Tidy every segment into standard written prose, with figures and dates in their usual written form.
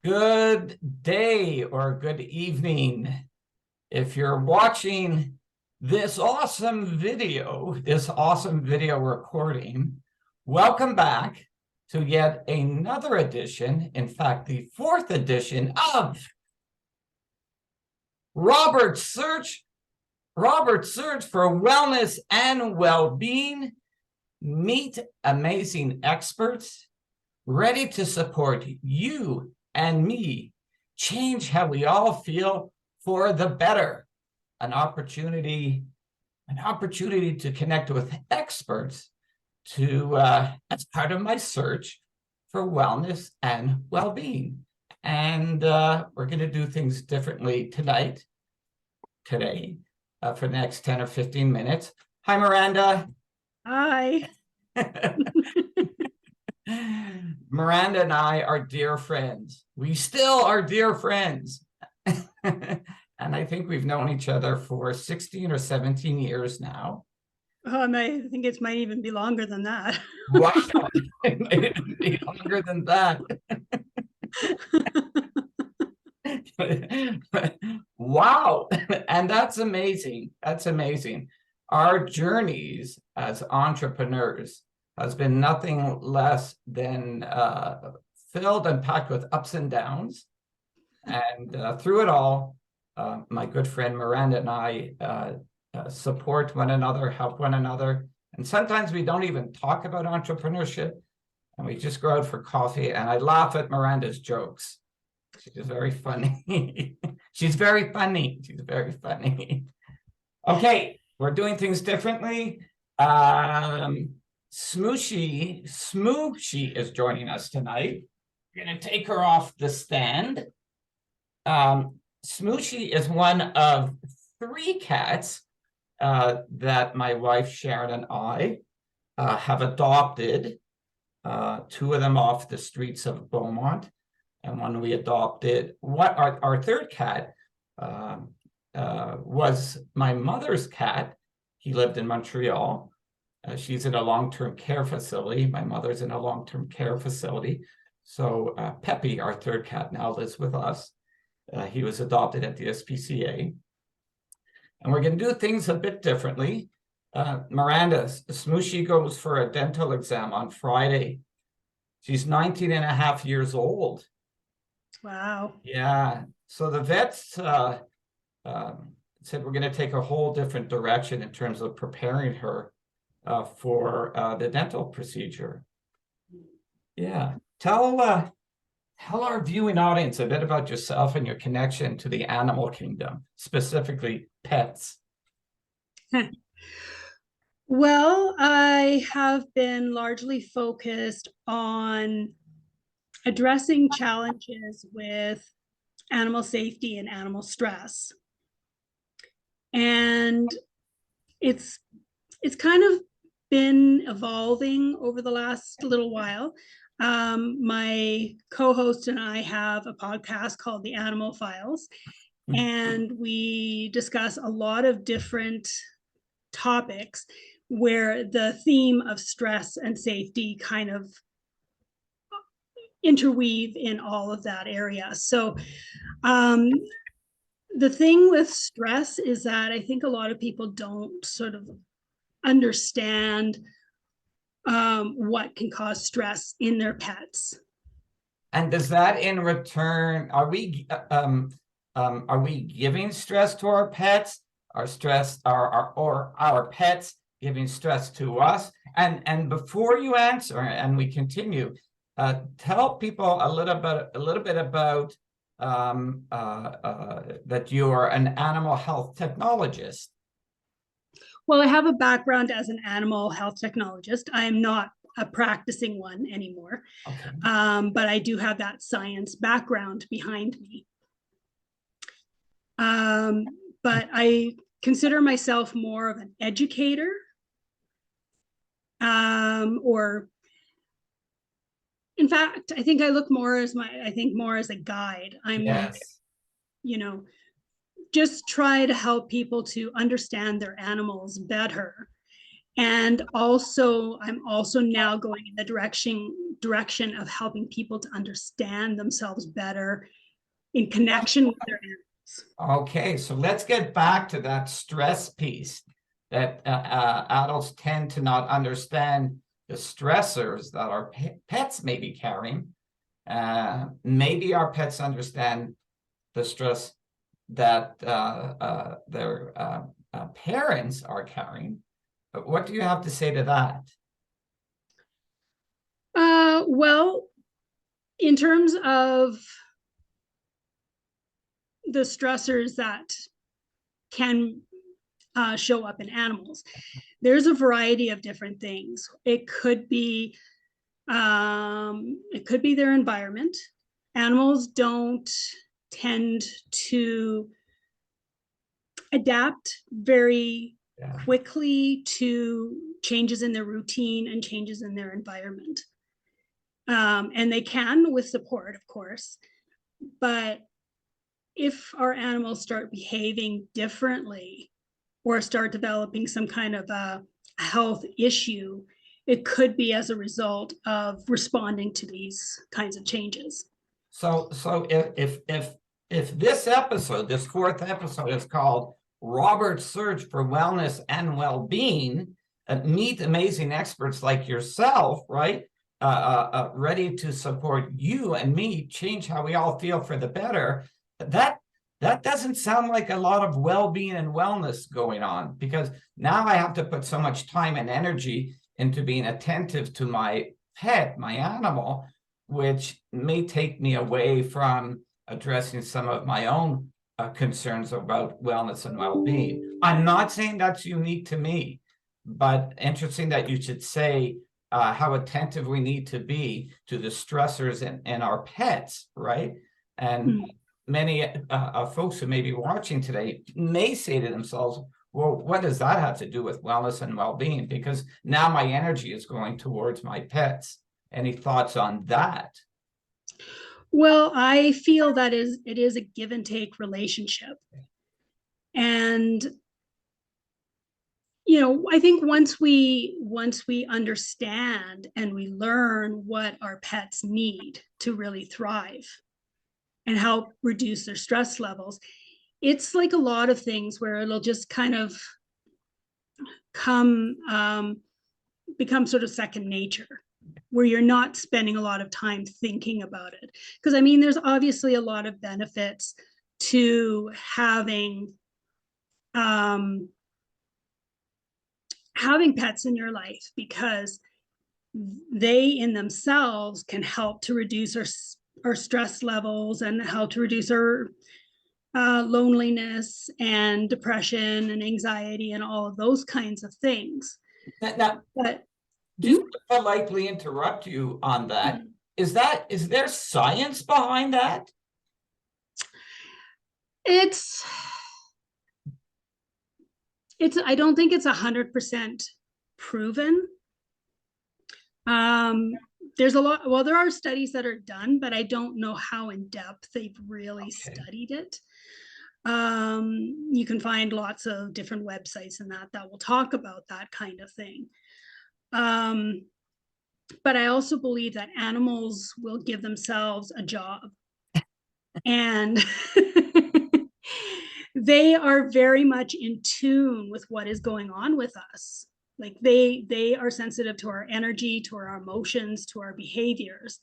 Good day or good evening. If you're watching this awesome video recording, welcome back to yet another edition, in fact, the fourth edition of Robert's Search for Wellness and Well-Being. Meet amazing experts ready to support you and me, change how we all feel for the better. An opportunity to connect with experts as part of my search for wellness and well-being. And we're going to do things differently today, for the next 10 or 15 minutes. Hi, Miranda. Hi. Miranda and I are dear friends. We still are dear friends. And I think we've known each other for 16 or 17 years now. Oh, I think it might even be longer than that. Wow, it might even be longer than that. Wow, and that's amazing. That's amazing. Our journeys as entrepreneurs has been nothing less than filled and packed with ups and downs. And through it all, my good friend Miranda and I support one another, help one another. And sometimes we don't even talk about entrepreneurship, and we just go out for coffee, and I laugh at Miranda's jokes. She's very funny. She's very funny. She's very funny. Okay, we're doing things differently. Smooshy is joining us tonight. We're going to take her off the stand. Smooshy is one of 3 cats that my wife Sharon and I have adopted. 2 of them off the streets of Beaumont, and one we adopted. Our third cat was my mother's cat. He lived in Montreal. She's in a long-term care facility. My mother's in a long-term care facility. So Peppy, our third cat, now lives with us. He was adopted at the SPCA. And we're going to do things a bit differently. Miranda, Smooshy goes for a dental exam on Friday. She's 19 and a half years old. Wow. Yeah. So the vets said we're going to take a whole different direction in terms of preparing her for the dental procedure. Yeah. Tell our viewing audience a bit about yourself and your connection to the animal kingdom, specifically pets. Well, I have been largely focused on addressing challenges with animal safety and animal stress. And it's kind of been evolving over the last little while. My co-host and I have a podcast called The Animal Files, and we discuss a lot of different topics where the theme of stress and safety kind of interweave in all of that area. So the thing with stress is that I think a lot of people don't sort of understand what can cause stress in their pets. And does that in return, are we giving stress to our pets? Or our pets giving stress to us? And before you answer and we continue, tell people a little bit about that you are an animal health technologist. Well, I have a background as an animal health technologist. I am not a practicing one anymore, okay. But I do have that science background behind me. But I consider myself more of an educator, or in fact, I think I look more as more as a guide. I'm, yes. Just try to help people to understand their animals better And also, I'm also now going in the direction of helping people to understand themselves better in connection with their animals. Okay, so let's get back to that stress piece that adults tend to not understand the stressors that our pets may be carrying. Maybe our pets understand the stress that their parents are carrying. But what do you have to say to that? Well, in terms of the stressors that can show up in animals, there's a variety of different things. It could be their environment. Animals don't tend to adapt very quickly to changes in their routine and changes in their environment. And they can with support, of course. But if our animals start behaving differently or start developing some kind of a health issue, it could be as a result of responding to these kinds of changes. So if this episode, this fourth episode, is called Robert's Search for Wellness and Well-Being, meet amazing experts like yourself, right? Ready to support you and me, change how we all feel for the better. That doesn't sound like a lot of well-being and wellness going on, because now I have to put so much time and energy into being attentive to my pet, my animal, which may take me away from addressing some of my own concerns about wellness and well-being. I'm not saying that's unique to me, but interesting that you should say how attentive we need to be to the stressors in our pets, right? And many folks who may be watching today may say to themselves, well, what does that have to do with wellness and well-being? Because now my energy is going towards my pets. Any thoughts on that? Well, I feel that it is a give and take relationship. And I think once we understand and we learn what our pets need to really thrive and help reduce their stress levels, it's like a lot of things where it'll just kind of become sort of second nature, where you're not spending a lot of time thinking about it. Because I mean, there's obviously a lot of benefits to having pets in your life, because they in themselves can help to reduce our stress levels and help to reduce our loneliness and depression and anxiety and all of those kinds of things. Now, but just to politely interrupt you on that, is there science behind that? I don't think it's 100% proven. There's a lot, well, there are studies that are done, but I don't know how in depth they've really studied it. You can find lots of different websites and that will talk about that kind of thing. But I also believe that animals will give themselves a job. And they are very much in tune with what is going on with us. Like they are sensitive to our energy, to our emotions, to our behaviors,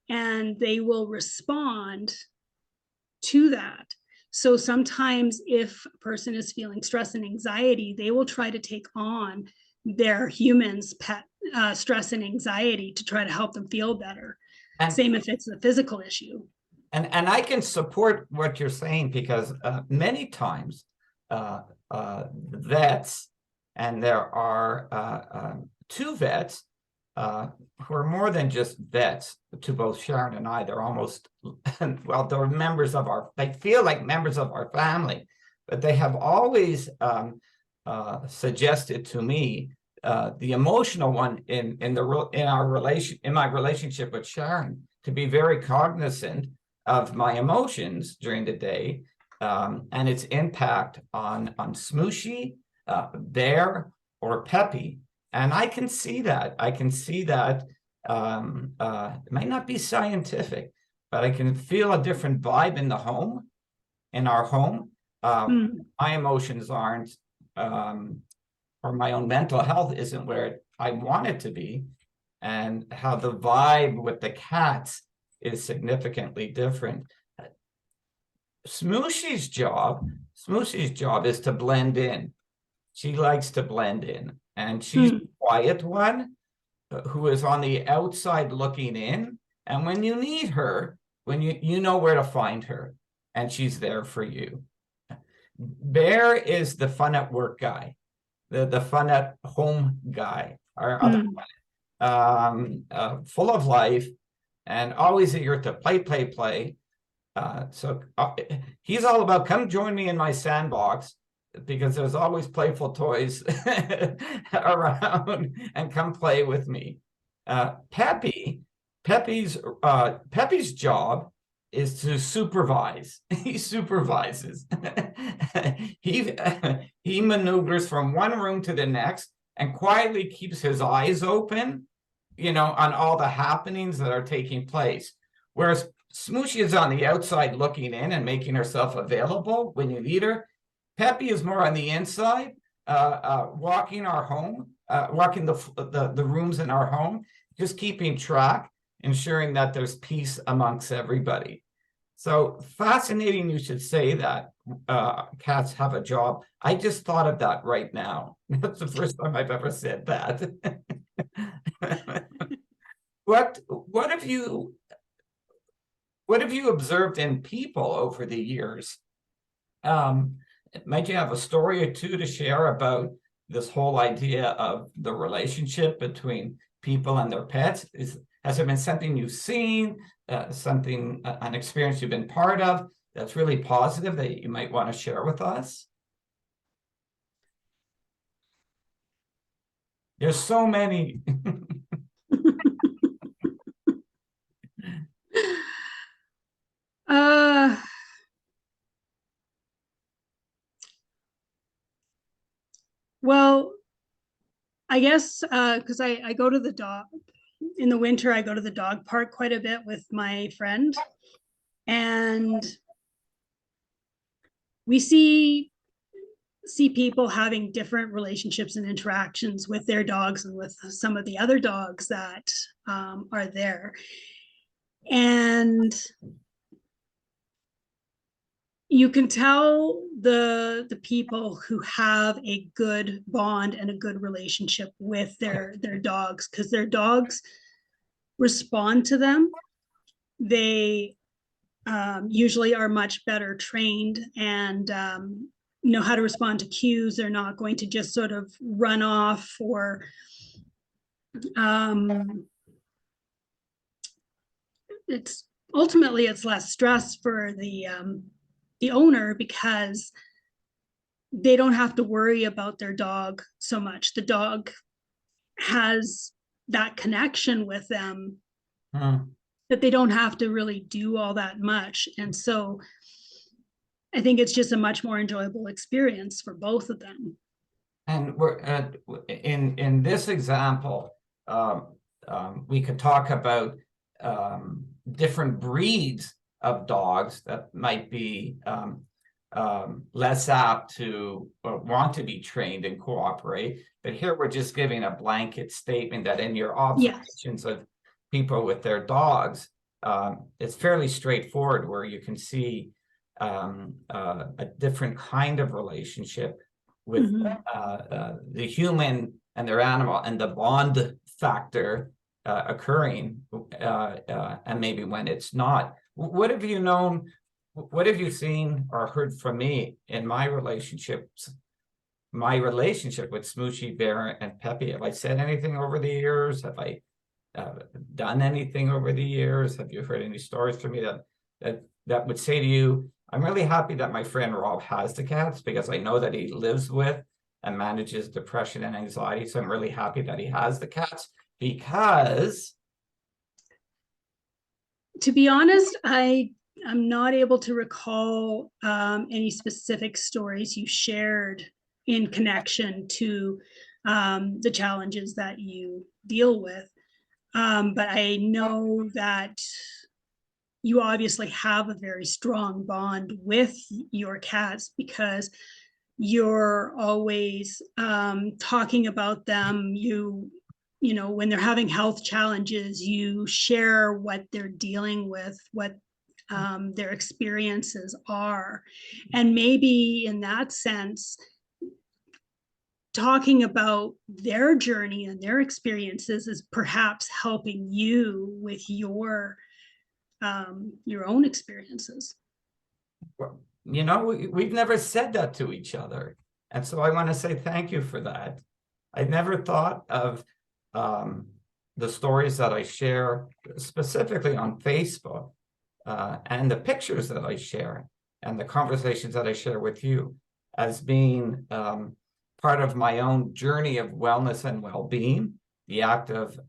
and they will respond to that. So sometimes if a person is feeling stress and anxiety, they will try to take on their human's pet stress and anxiety to try to help them feel better. And same if it's a physical issue. And I can support what you're saying, because many times vets, and there are two vets who are more than just vets to both Sharon and I. They're almost, well, they're members of they feel like members of our family, but they have always suggested to me, the emotional one in my relationship with Sharon, to be very cognizant of my emotions during the day, and its impact on Smooshy, Bear, or Peppy. And I can see that. I can see that. It might not be scientific, but I can feel a different vibe in the home, in our home. My emotions aren't, or my own mental health isn't where I want it to be, and how the vibe with the cats is significantly different. Smooshy's job is to blend in. She likes to blend in, and she's the quiet one who is on the outside looking in. And when you need her, when you know where to find her, and she's there for you. Bear is the fun at work guy, the fun at home guy, our other one, full of life and always eager to play. So he's all about, come join me in my sandbox, because there's always playful toys around, and come play with me. Pepe's job is to supervise. He supervises. he maneuvers from one room to the next and quietly keeps his eyes open, on all the happenings that are taking place. Whereas Smooshy is on the outside looking in and making herself available when you need her. Peppy is more on the inside, walking our home, walking the rooms in our home, just keeping track, ensuring that there's peace amongst everybody. So fascinating you should say that cats have a job. I just thought of that right now. That's the first time I've ever said that. What have you observed in people over the years? Might you have a story or two to share about this whole idea of the relationship between people and their pets? Has there been something you've seen, an experience you've been part of that's really positive that you might want to share with us? There's so many. Well, I guess because I go to the dog in the winter, I go to the dog park quite a bit with my friend, and we see people having different relationships and interactions with their dogs and with some of the other dogs that are there. And you can tell the people who have a good bond and a good relationship with their dogs, because their dogs respond to them. They usually are much better trained and know how to respond to cues. They're not going to just sort of run off, or it's less stress for the owner, because they don't have to worry about their dog so much. The dog has that connection with them that they don't have to really do all that much. And so I think it's just a much more enjoyable experience for both of them. And we're in this example, we could talk about different breeds of dogs that might be less apt to want to be trained and cooperate. But here we're just giving a blanket statement that in your observations of people with their dogs, it's fairly straightforward, where you can see a different kind of relationship with the human and their animal, and the bond factor occurring, and maybe when it's not. What have you known? What have you seen or heard from me in my relationships? My relationship with Smooshy, Bear, and Peppy. Have I said anything over the years? Have I done anything over the years? Have you heard any stories from me that would say to you, I'm really happy that my friend Rob has the cats, because I know that he lives with and manages depression and anxiety. So I'm really happy that he has the cats, because... To be honest, I'm not able to recall any specific stories you shared in connection to the challenges that you deal with. But I know that you obviously have a very strong bond with your cats because you're always talking about them. You know, when they're having health challenges, you share what they're dealing with, what their experiences are. And maybe in that sense, talking about their journey and their experiences is perhaps helping you with your own experiences. Well, you know, we've never said that to each other. And so I want to say thank you for that. I never thought of the stories that I share specifically on Facebook and the pictures that I share and the conversations that I share with you as being part of my own journey of wellness and well-being. The act of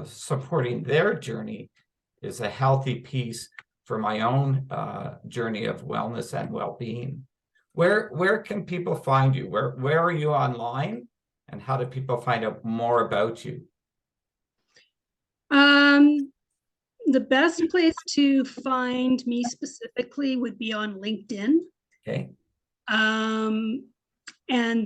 supporting their journey is a healthy piece for my own journey of wellness and well-being. Where can people find you? Where are you online? And how do people find out more about you? The best place to find me specifically would be on LinkedIn. Okay. And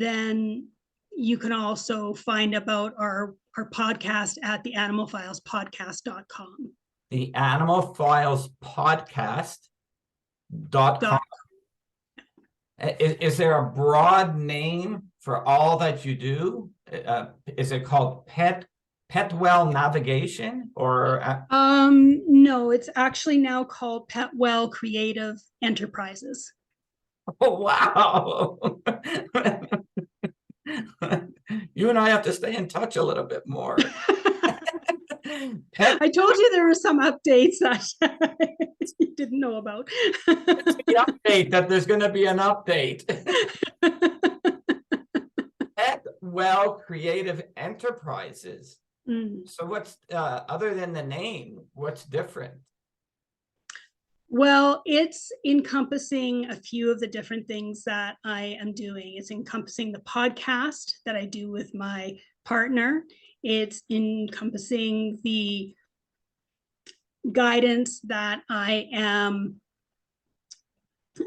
then you can also find about our podcast at the animalfilespodcast.com. The animalfilespodcast.com. Is there a broad name for all that you do? Is it called Petwell Navigation or? No, it's actually now called Petwell Creative Enterprises. Oh, wow. You and I have to stay in touch a little bit more. I told you there were some updates that you didn't know about. The update that there's going to be an update. Petwell Creative Enterprises. So what's other than the name, what's different? Well, it's encompassing a few of the different things that I am doing. It's encompassing the podcast that I do with my partner. It's encompassing the guidance that I am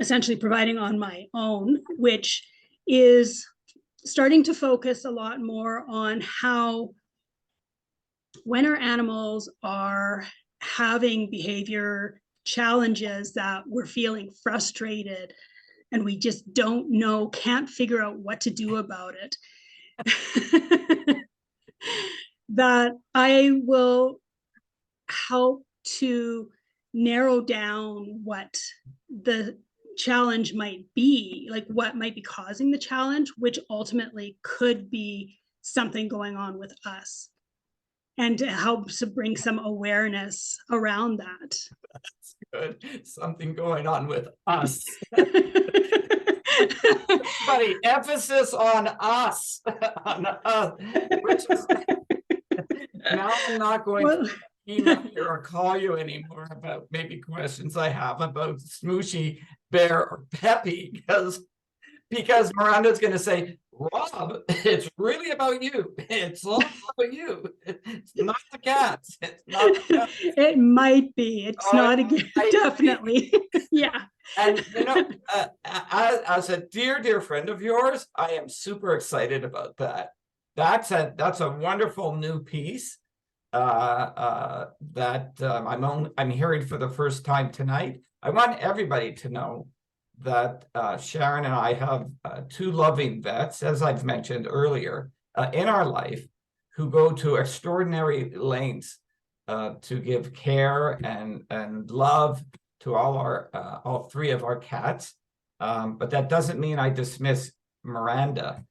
essentially providing on my own, which is starting to focus a lot more on how, when our animals are having behavior challenges that we're feeling frustrated and we just don't know, can't figure out what to do about it, that I will help to narrow down what the challenge might be, like what might be causing the challenge, which ultimately could be something going on with us, and to help to bring some awareness around that. That's good. Something going on with us. Buddy, emphasis on us. On us. Now I'm not going to email you or call you anymore about maybe questions I have about Smooshy, Bear, or Peppy, because Miranda's going to say, Rob, it's really about you. It's all about you. It's not the cats. It's not the cats. It might be. It's not again. Definitely. Yeah. And you know, as a dear friend of yours, I am super excited about that. That's a wonderful new piece that I'm hearing for the first time tonight. I want everybody to know that Sharon and I have two loving vets, as I've mentioned earlier, in our life, who go to extraordinary lengths to give care and love to all three of our cats. But that doesn't mean I dismiss Miranda.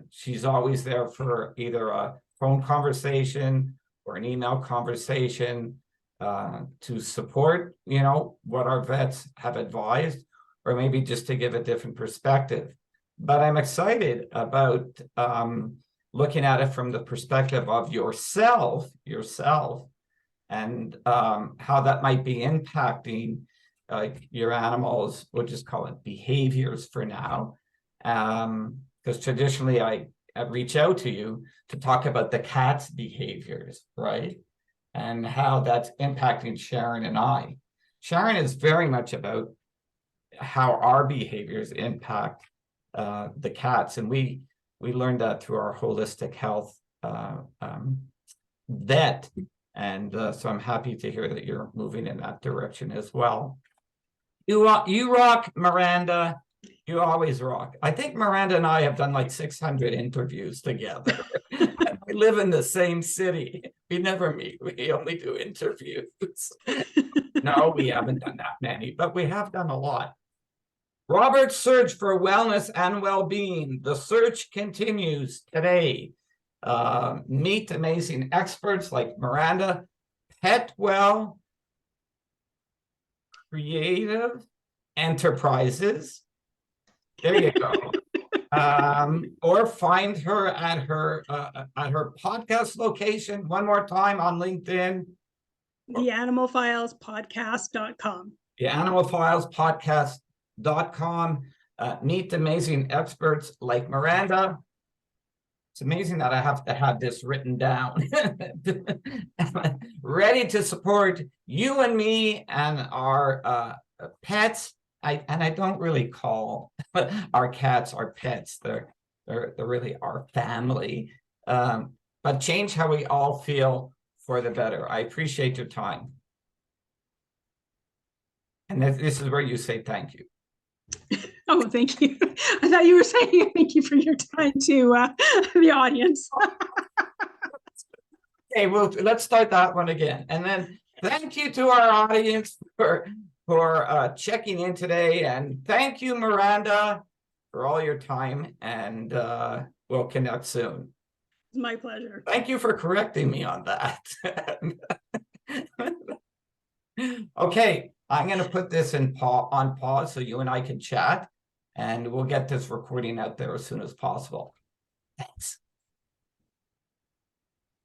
She's always there for either a phone conversation or an email conversation to support, you know, what our vets have advised, or maybe just to give a different perspective. But I'm excited about looking at it from the perspective of yourself, and how that might be impacting your animals, we'll just call it behaviors for now. Because because traditionally I reach out to you to talk about the cat's behaviors, right? And how that's impacting Sharon and I. Sharon is very much about how our behaviors impact the cats. And we learned that through our holistic health vet. And so I'm happy to hear that you're moving in that direction as well. You rock, Miranda. You always rock. I think Miranda and I have done like 600 interviews together. We live in the same city. We never meet. We only do interviews. No, we haven't done that many, but we have done a lot. Robert's search for wellness and well-being. The search continues today. Meet amazing experts like Miranda, Petwell, Creative Enterprises. There you go. Or find her at her podcast location one more time on LinkedIn. TheAnimalFilesPodcast.com. TheAnimalFilesPodcast.com. Meet amazing experts like Miranda. It's amazing that I have to have this written down. Ready to support you and me and our pets. I don't really call our cats our pets. They're really our family. But change how we all feel for the better. I appreciate your time. And this is where you say thank you. Oh, thank you. I thought you were saying thank you for your time to the audience. Okay, well, let's start that one again. And then thank you to our audience for checking in today. And thank you, Miranda, for all your time. And we'll connect soon. It's my pleasure. Thank you for correcting me on that. Okay, I'm going to put this on pause so you and I can chat. And we'll get this recording out there as soon as possible. Thanks.